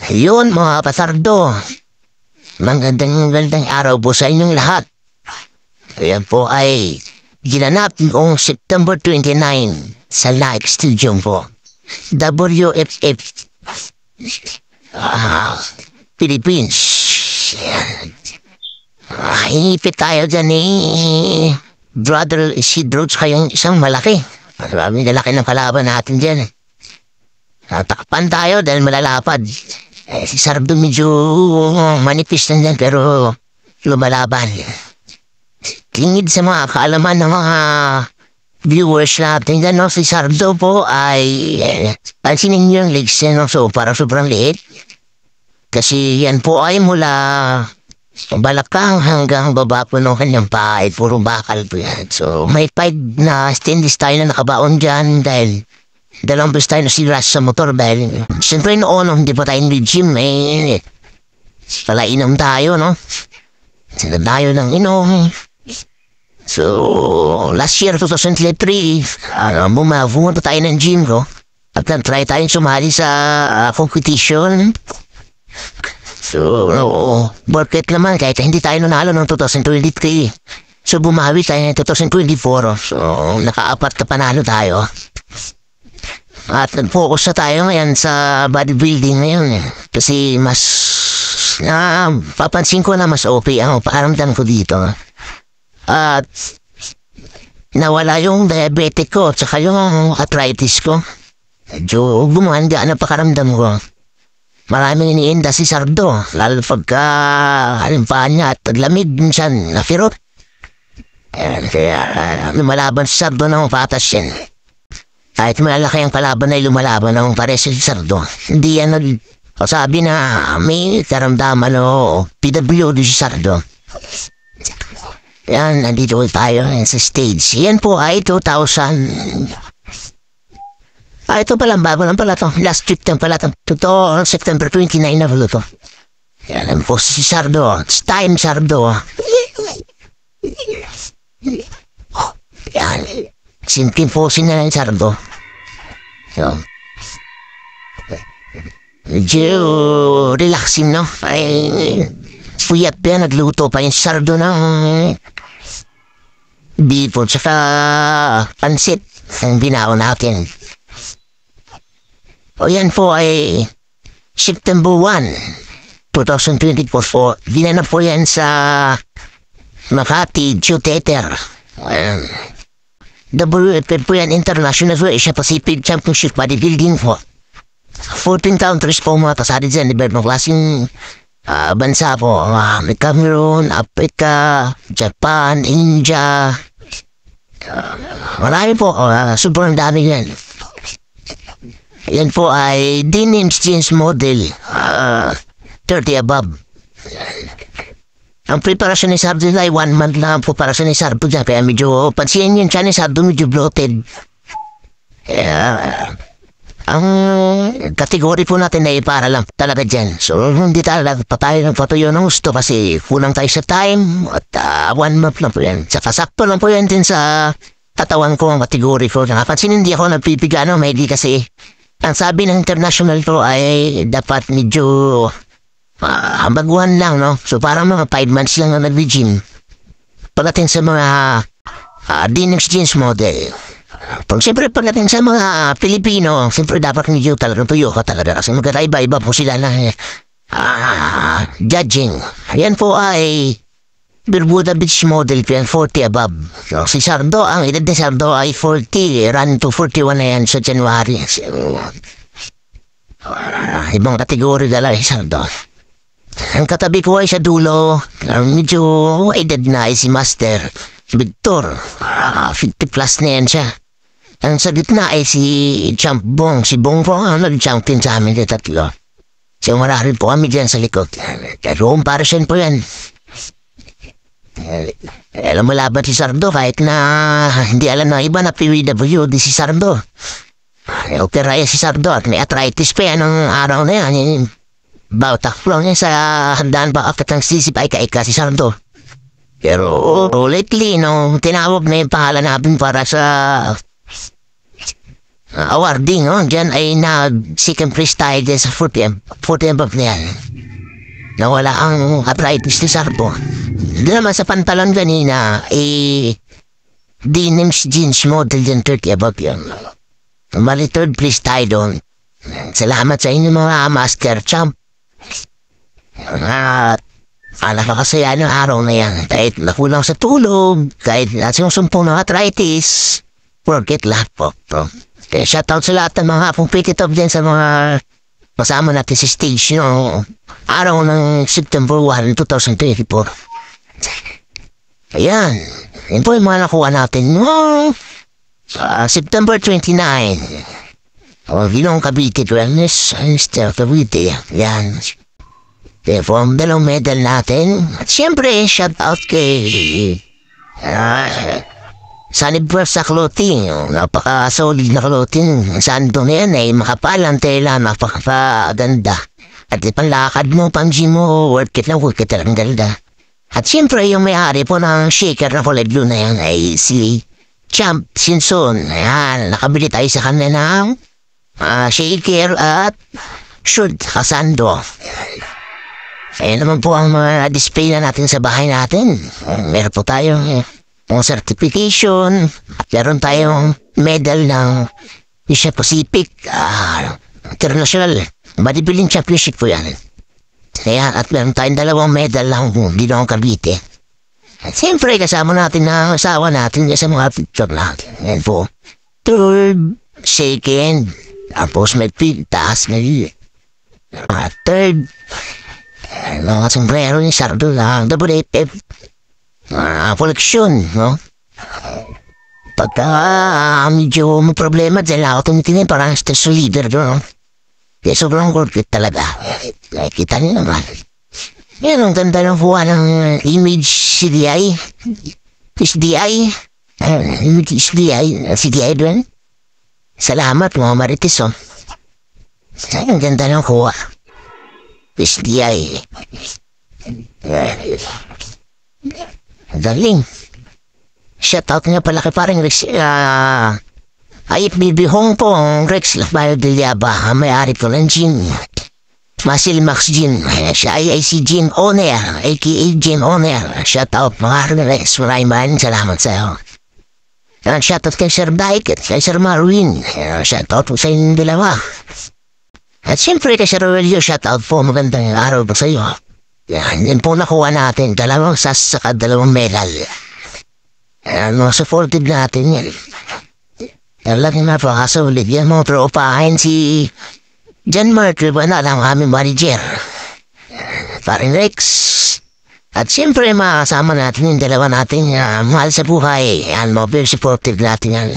Yun mga pasardo, magandang araw po sa inyong lahat. Ayan po ay ginanap noong September 29 sa Live Studio po. WFF Philippines. Inipit tayo dyan ni Brother Isidro tsaka yung isang malaki. Maraming lalaki ng kalaban natin dyan. Natakpan tayo dahil malalapad. Si Sardo medyo manipis na dyan pero lumalaban. Tingid sa mga kaalaman ng mga viewers natin dyan, no? Si Sardo po ay pansinin nyo yung legs niya, no? So para sobrang liit. Kasi yan po ay mula balakang hanggang baba po ng kanyang paa ay puro bakal po yan. So may pipe na stainless tayo na nakabaon dyan dahil dalawang bus tayo nasira sa motor dahil siyempre noon hindi pa tayo nag-gym pala inom tayo, no? Sila tayo ng inom. So last year 2023 bumunta tayo ng gym ko at try tayong sumali sa competition. So borket naman kahit hindi tayo nanalo ng 2023, so bumawi tayo ng 2024. So nakaapat na panalo tayo. At nag-focus na tayo ngayon sa bodybuilding ngayon. Kasi mas papansin ko na mas okay ang pakiramdam ko dito. At nawala yung diabetic ko tsaka yung arthritis ko. Medyo gumanda na pakiramdam ko. Maraming iniinda si Sardo. Lalo pagka halimpaan niya at lamig minsan nafirot. Kaya lumalaban si Sardo ng patas yan. Kahit malaki ang kalaban ay lumalaban ng pares si Sardo. Hindi yan sabi na may karamdaman o PWD si Sardo. Yan, nandito tayo sa stage. Yan po ay 2000. Ito pala, bago lang pala to. Last week lang pala to. Totoo, September 29 na pala to. Yan po si Sardo. It's time, Sardo. Yan. Simpleng posin na lang, Sardo. So, medyo relaxing, no? Ay, puyat pa yan, nagluto pa yung Sardo ng bifo tsaka pansit ang binaon natin. O yan po ay September 1, 2024 po. Dinanap po yan sa Makati Theater. WFF po yan, International Asia Pacific Championship Bodybuilding po. 14 countries po mga kasali dyan. Iba't mga klaseng bansa po. May Cameroon, Africa, Japan, India. Marami po. Sobrang dami yan. Yan po ay Denims Jeans Model. 30 above. Ang preparasyon ni Sardo ay 1 month lang po para sa ni Sardo dyan. Kaya medyo pansin yun siya ni Sardo medyo bloated. Ang kategory po natin ay para lang talaga dyan. So hindi talaga pa tayo ng patuyo ng gusto kasi kulang tayo sa time. At 1 month lang po yan. Saka sakto lang po yan din sa katawan ko ang kategory ko. Nakapansin hindi ako nagpipigano. May di kasi ang sabi ng international ko ay dapat medyo baguhan lang, no? So parang mga 5 months lang na nag-gym. Pagdating sa mga Denims Jeans Model. Siyempre pagdating sa mga Pilipino, siyempre dapat medyo talagang tuyo ka talaga. Kasi magkaiba-iba po sila na judging. Yan po ay Bermuda Beach Model po yan, 40 above. So si Sardo, ang edad ni Sardo ay 40, run to 41 na yan sa January. So, ibang kategory dala si Sardo. Ang katabi ko ay sa dulo, medyo edad na ay si Master Victor. 50 plus na yan siya. Ang sa gitna ay si Champ Bong. Si Bong po ang nag-champion sa amin na tatlo. So marami po kami dyan sa likod. Pero comparison po yan. Alam mo laban si Sardo kahit na hindi alam na iba na PWD si Sardo. Opera si Sardo at may arthritis pa yan ng araw na yan. Bautak lang yan sa handaan pa akit ng sisip ay kaika si Sardo. Pero lately, no, tinawag na yung pangalan natin para sa awarding, no? Diyan ay second place tayo dyan sa 40 above na yan. Nawala ang arthritis ni Sarpo. Doon naman sa pantalon kanina, denims jeans model dyan 30 above yun. Bali third place tayo doon. Salamat sa inyo mga master champ. Nakakasaya ng araw na yan. Kahit nakulang sa tulog, kahit nasusumpong ng arthritis, forget lahat po. Kaya shoutout sa lahat ng mga hapong pick it up din sa mga kasama natin sa stage no? Araw ng September 1, 2024. Ayan. Yan po yung mga nakuha natin no? September 29. Ginong Cavite Wellness Mr. Cavite. Yan. From dalawang medal natin. At syempre, shoutout kay Sunnyburst sa clothing. Napaka-solid na clothing. Saan doon yan ay makapalang tela, napakaganda. At ipanlakad mo, pang-gym mo, worth it lang ganda. At syempre, yung may-ari po ng shaker na kulay blue na yan ay si Champ Sinson. Ayan, nakabili tayo sa kanya ng shaker at shoot kasando. Ayan naman po ang mga display na natin sa bahay natin. Meron po tayong certification at meron tayong medal ng Asia Pacific International Bodybuilding Championship po yan. Kaya at meron tayong dalawang medal lang Ginong Cavite. At siyempre kasama natin ang asawa natin sa mga picture natin. Ayan po. Third, second, tapos may taas, may third, mga sombrero ni Sardo lang, WFF, koleksyon, no? Pagka medyo may problema, dahil ako tumitingin parang stress leader doon, no? Kaya sobrang gorget talaga. Kita niyo naman. Yan, ang ganda ng buwan ng image CDI. SDI. Image CDI doon. Salamat mga marites, oh. Ang ganda ng kuha. SDI. Galing. Shoutout nga pala kay parang Rex. IFBB Hong Kong, Rex Lafayo de Liaba, may-ari ko ng gym. Muscle Max Gym. Siya ay si Gym Owner, aka Gym Owner. Shoutout mga Rex. Maraming salamat sa iyo. Shoutout kay Sir Dyke at kay Sir Marwin. Shoutout po sa inyong dalawa. At siyempre kay Sir Aurelio, shoutout po. Magandang araw po sa iyo. Yan po nakuha natin. Dalawang sasaka, dalawang medal. Supportive natin yan. Talagang napakasulit yan mo. Pero upahin si John Merkel ba na lang aming manager. Paring Rex. At siyempre makasama natin yung dalawa natin mahal sa buhay. Yan mo, very supportive natin yan.